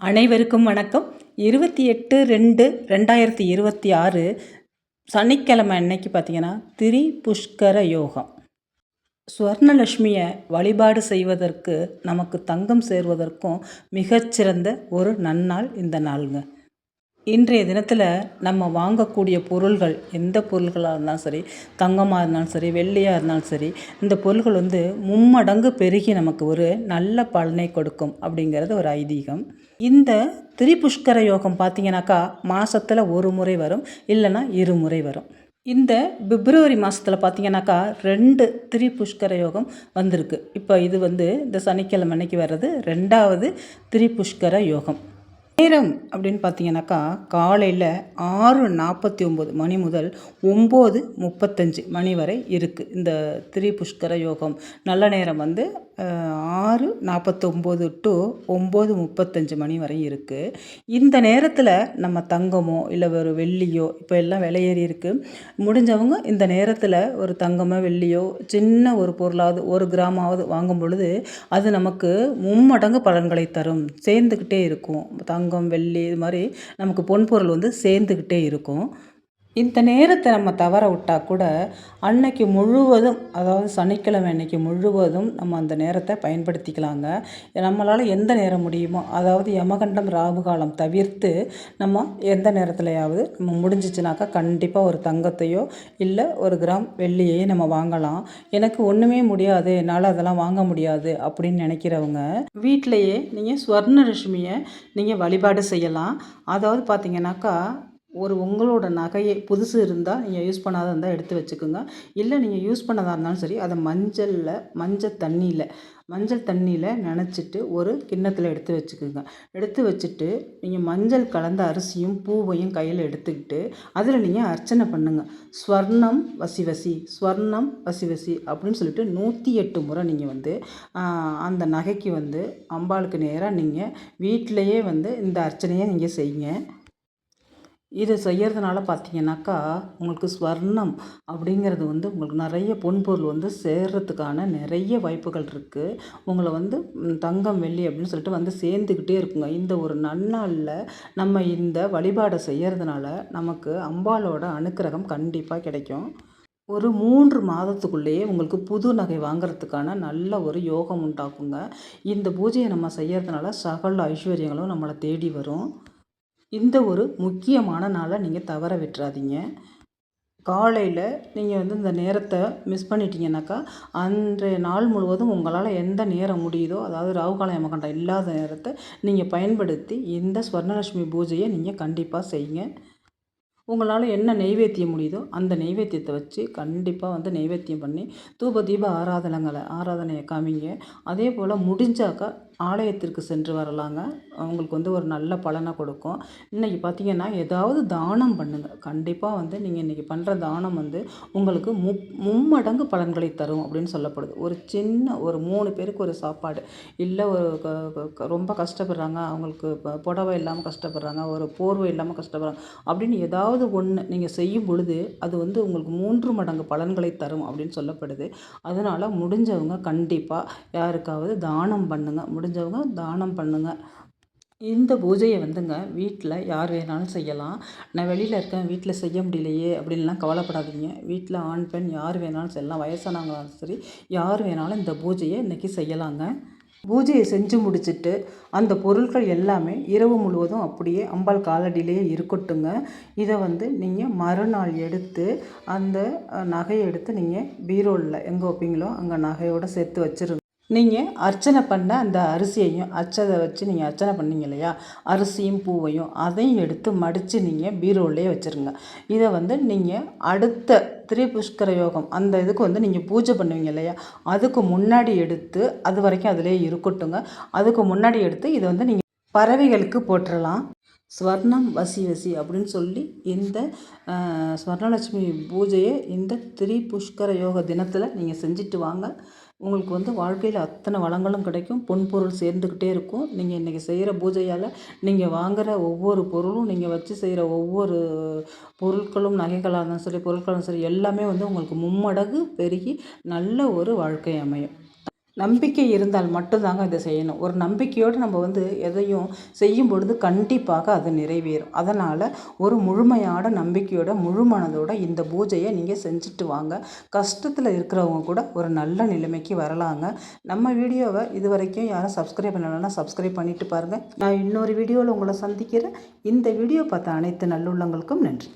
அனைவருக்கும் வணக்கம். 28/2/2026 சனிக்கிழமை அன்னைக்கு பார்த்தீங்கன்னா திரிபுஷ்கர யோகம். ஸ்வர்ணலட்சுமியை வழிபாடு செய்வதற்கு நமக்கு தங்கம் சேர்வதற்கும் மிகச்சிறந்த ஒரு நன்னாள் இந்த நாளுங்க. இன்றைய தினத்தில் நம்ம வாங்கக்கூடிய பொருள்கள் எந்த பொருள்களாக இருந்தாலும் சரி, தங்கமாக இருந்தாலும் சரி, வெள்ளியாக இருந்தாலும் சரி, இந்த பொருள்கள் மும்மடங்கு பெருகி நமக்கு ஒரு நல்ல பலனை கொடுக்கும் அப்படிங்கிறது ஒரு ஐதீகம். இந்த திரிபுஷ்கர யோகம் பார்த்திங்கனாக்கா மாதத்தில் ஒரு முறை வரும், இல்லைன்னா 2 முறை வரும். இந்த பிப்ரவரி மாதத்தில் பார்த்திங்கனாக்கா 2 திரிபுஷ்கர யோகம் வந்திருக்கு. இப்போ இது இந்த சனிக்கிழமை அன்னைக்கு வர்றது 2வது திரிபுஷ்கர யோகம். நேரம் அப்படின்னு பார்த்தீங்கன்னாக்கா காலையில் 6:49 மணி முதல் 9:35 மணி வரை இருக்குது. இந்த திரிபுஷ்கர யோகம் நல்ல நேரம் 6:49 டு 9:35 மணி வரை இருக்குது. இந்த நேரத்தில் நம்ம தங்கமோ இல்லை ஒரு வெள்ளியோ, இப்போ எல்லாம் விலையேறி இருக்குது, முடிஞ்சவங்க இந்த நேரத்தில் ஒரு தங்கமோ வெள்ளியோ சின்ன ஒரு பொருளாவது 1 கிராமாவது வாங்கும் பொழுது அது நமக்கு மும்மடங்கு பலன்களை தரும். சேர்ந்துக்கிட்டே இருக்கும். தங்கம் வெள்ளி இது மாதிரி நமக்கு பொன்பொருள் சேர்ந்துக்கிட்டே இருக்கும். இந்த நேரத்தை நம்ம தவற விட்டால் கூட அன்னைக்கு முழுவதும், அதாவது சனிக்கிழமை அன்னைக்கு முழுவதும் நம்ம அந்த நேரத்தை பயன்படுத்திக்கலாங்க. நம்மளால் எந்த நேரம் முடியுமோ, அதாவது யமகண்டம் ராகு காலம் தவிர்த்து நம்ம எந்த நேரத்துலையாவது நம்ம முடிஞ்சிச்சுனாக்கா கண்டிப்பாக ஒரு தங்கத்தையோ இல்லை 1 கிராம் வெள்ளியையோ நம்ம வாங்கலாம். எனக்கு ஒன்றுமே முடியாது, என்னால் அதெல்லாம் வாங்க முடியாது அப்படின்னு நினைக்கிறவங்க வீட்டிலையே நீங்கள் ஸ்வர்ணலட்சுமியை நீங்கள் வழிபாடு செய்யலாம். அதாவது பார்த்திங்கனாக்கா உங்களோட நகையை புதுசு இருந்தால் நீங்கள் யூஸ் பண்ணாத இருந்தால் எடுத்து வச்சுக்கோங்க. இல்லை நீங்கள் யூஸ் பண்ணதாக இருந்தாலும் சரி, அதை மஞ்சள் தண்ணியில் நனைச்சிட்டு ஒரு கிண்ணத்தில் எடுத்து வச்சுக்கோங்க. எடுத்து வச்சுட்டு நீங்கள் மஞ்சள் கலந்த அரிசியும் பூவையும் கையில் எடுத்துக்கிட்டு அதில் நீங்கள் அர்ச்சனை பண்ணுங்கள். ஸ்வர்ணம் வசி வசி, ஸ்வர்ணம் வசி வசி அப்படின்னு சொல்லிட்டு 108 முறை நீங்கள் அந்த நகைக்கு அம்பாளுக்கு நேராக நீங்கள் வீட்டிலையே இந்த அர்ச்சனையை நீங்கள் செய்யுங்க. இதை செய்கிறதுனால பார்த்தீங்கன்னாக்கா உங்களுக்கு ஸ்வர்ணம் அப்படிங்கிறது உங்களுக்கு நிறைய பொன்பொருள் சேர்றதுக்கான நிறைய வாய்ப்புகள் இருக்குது. உங்களை தங்கம் வெள்ளி அப்படின்னு சொல்லிட்டு சேர்ந்துக்கிட்டே இருக்குங்க. இந்த ஒரு நன்னாளில் நம்ம இந்த வழிபாடை செய்கிறதுனால நமக்கு அம்பாளோட அனுக்கிரகம் கண்டிப்பாக கிடைக்கும். ஒரு 3 மாதத்துக்குள்ளேயே உங்களுக்கு புது நகை வாங்கிறதுக்கான நல்ல ஒரு யோகம் உண்டாக்குங்க. இந்த பூஜையை நம்ம செய்கிறதுனால சகல ஐஸ்வர்யங்களும் நம்மளை தேடி வரும். இந்த ஒரு முக்கியமான நாளை நீங்கள் தவற விட்டுறாதீங்க. காலையில் நீங்கள் இந்த நேரத்தை மிஸ் பண்ணிட்டீங்கன்னாக்கா அன்றைய நாள் முழுவதும் உங்களால் எந்த நேரம் முடியுதோ, அதாவது ராகுகாலம் யமகண்டம் இல்லாத நேரத்தை நீங்கள் பயன்படுத்தி இந்த ஸ்வர்ணலட்சுமி பூஜையை நீங்கள் கண்டிப்பாக செய்யுங்க. உங்களால் என்ன நெய்வேத்தியம் முடியுதோ அந்த நெய்வேத்தியத்தை வச்சு கண்டிப்பாக நெய்வேத்தியம் பண்ணி தூப தீப ஆராதனையை காமிங்க. அதே போல் முடிஞ்சாக்கா ஆலயத்திற்கு சென்று வரலாங்க. அவங்களுக்கு ஒரு நல்ல பலனை கொடுக்கும். இன்றைக்கி பார்த்திங்கன்னா ஏதாவது தானம் பண்ணுங்கள். கண்டிப்பாக நீங்கள் இன்றைக்கி பண்ணுற தானம் உங்களுக்கு மும்மடங்கு பலன்களை தரும் அப்படின்னு சொல்லப்படுது. ஒரு சின்ன ஒரு 3 பேருக்கு ஒரு சாப்பாடு, இல்லை ரொம்ப கஷ்டப்படுறாங்க, அவங்களுக்கு புடவை இல்லாமல் கஷ்டப்படுறாங்க, ஒரு போர்வை இல்லாமல் கஷ்டப்படுறாங்க அப்படின்னு ஏதாவது ஒன்று நீங்கள் செய்யும் பொழுது அது உங்களுக்கு 3 மடங்கு பலன்களை தரும் அப்படின்னு சொல்லப்படுது. அதனால் முடிஞ்சவங்க கண்டிப்பாக யாருக்காவது தானம் பண்ணுங்கள். முடிஞ்சவங்க தானம் பண்ணுங்கள். இந்த பூஜையை வீட்டில் யார் வேணாலும் செய்யலாம். நான் வெளியில் இருக்கேன், வீட்டில் செய்ய முடியலையே அப்படின்லாம் கவலைப்படாதீங்க. வீட்டில் ஆண் பெண் யார் வேணாலும் செய்யலாம். வயசானவங்களாலும் சரி, யார் வேணாலும் இந்த பூஜையை இன்றைக்கி செய்யலாங்க. பூஜையை செஞ்சு முடிச்சுட்டு அந்த பொருட்கள் எல்லாமே இரவு முழுவதும் அப்படியே அம்பாள் காலடியிலேயே இருக்கட்டுங்க. இதை நீங்கள் மறுநாள் எடுத்து அந்த நகையை எடுத்து நீங்கள் பீரோவில் எங்கே வைப்பீங்களோ அங்கே நகையோடு சேர்த்து வச்சுருங்க. நீங்கள் அர்ச்சனை பண்ண அந்த அரிசியையும் அச்சதை வச்சு நீங்கள் அர்ச்சனை பண்ணீங்க இல்லையா, அரிசியும் பூவையும் அதையும் எடுத்து மடித்து நீங்கள் பீரோவிலே வச்சுருங்க. இதை நீங்கள் அடுத்த திரிபுஷ்கர யோகம் அந்த இதுக்கு நீங்கள் பூஜை பண்ணுவீங்க இல்லையா, அதுக்கு முன்னாடி எடுத்து அது வரைக்கும் அதிலே இருக்கட்டுங்க. அதுக்கு முன்னாடி எடுத்து இதை நீங்கள் பறவைகளுக்கு போட்டுடலாம். ஸ்வர்ணம் வசி வசி அப்படின்னு சொல்லி இந்த ஸ்வர்ணலட்சுமி பூஜையை இந்த திரிபுஷ்கர யோக தினத்தில் நீங்கள் செஞ்சுட்டு வாங்க. உங்களுக்கு வாழ்க்கையில் அத்தனை வளங்களும் கிடைக்கும். பொன்பொருள் சேர்ந்துக்கிட்டே இருக்கும். நீங்கள் இன்றைக்கி செய்கிற பூஜையால் நீங்கள் வாங்குகிற ஒவ்வொரு பொருளும், நீங்கள் வச்சு செய்கிற ஒவ்வொரு பொருட்களும், நகைகளாக இருந்தாலும் சரி, பொருட்களும் சரி, எல்லாமே உங்களுக்கு மும்மடங்கு பெருகி நல்ல ஒரு வாழ்க்கை அமையும். நம்பிக்கை இருந்தால் மட்டும்தாங்க இதை செய்யணும். ஒரு நம்பிக்கையோடு நம்ம எதையும் செய்யும் பொழுது கண்டிப்பாக அது நிறைவேறும். அதனால் ஒரு முழுமையான நம்பிக்கையோட முழு மனதோட இந்த பூஜையை நீங்கள் செஞ்சுட்டு வாங்க. கஷ்டத்தில் இருக்கிறவங்க கூட ஒரு நல்ல நிலைமைக்கு வரலாங்க. நம்ம வீடியோவை இது வரைக்கும் யாரும் சப்ஸ்கிரைப் பண்ணலைன்னா சப்ஸ்கிரைப் பண்ணிட்டு பாருங்கள். நான் இன்னொரு வீடியோவில் உங்களை சந்திக்கிறேன். இந்த வீடியோ பார்த்த அனைத்து நல்லுள்ளங்களுக்கும் நன்றி.